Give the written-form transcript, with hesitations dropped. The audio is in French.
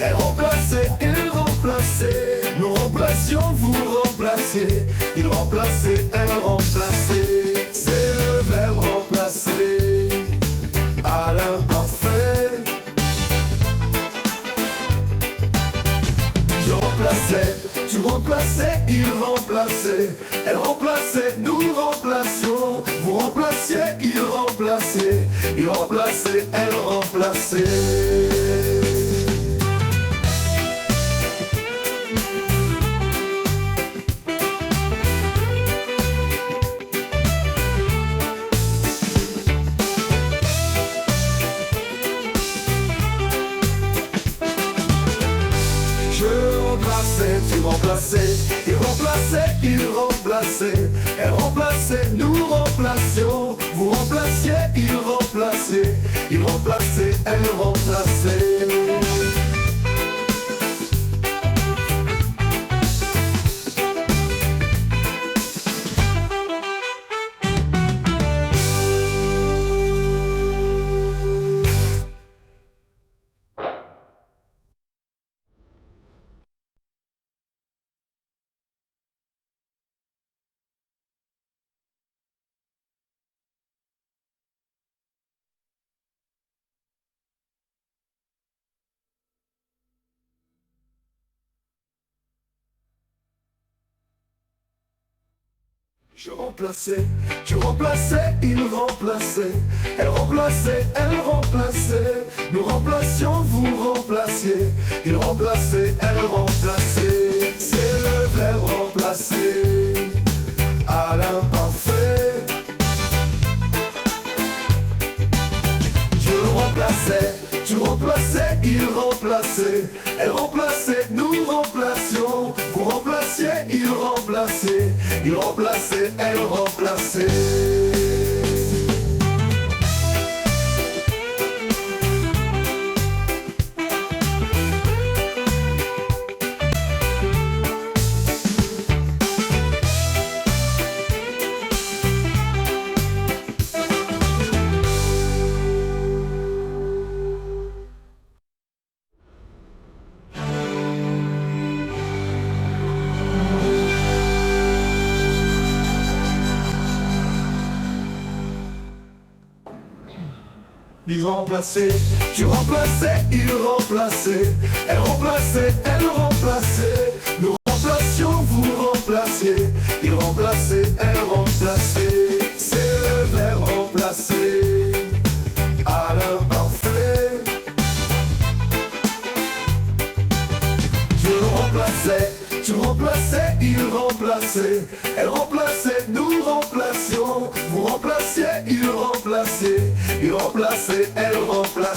Elle remplaçait, il remplaçait. Nous remplacions, vous remplaciez. Il remplaçait, elle remplaçait. C'est le verbe remplacer à l'imparfait. Je remplaçais, tu remplaçais, il remplaçait. Elle remplaçait, nous remplacions. Vous remplaciez, il remplaçait. Il remplaçait, elle remplaçait. Tu remplaçais, il remplaçait, il remplaçait. Elle remplaçait, nous remplacions. Vous remplaciez, il remplaçait. Il remplaçait, elle remplaçait. Je remplaçais, tu remplaçais, il remplaçait. Elle remplaçait, elle remplaçait. Nous remplacions, vous remplaciez. Il remplaçait, elle remplaçait. C'est le verbe remplacer à l'imparfait. Je remplaçais, tu remplaçais, il remplaçait. Elle remplaçait, nous remplacions. Vous remplaciez, il remplaçait. Il remplaçait, elle remplaçait. Il remplaçait, tu remplaçais, il remplaçait. Elle remplaçait, elle remplaçait. Nous remplacions, vous remplaciez. Il remplaçait, elle remplaçait. C'est le verbe remplacer à l'imparfait. Je remplaçais, tu remplaçais, il remplaçait. Elle remplaçait, nous remplacions. Vous remplaciez, il remplaçait. Il remplaçait, elle remplaçait.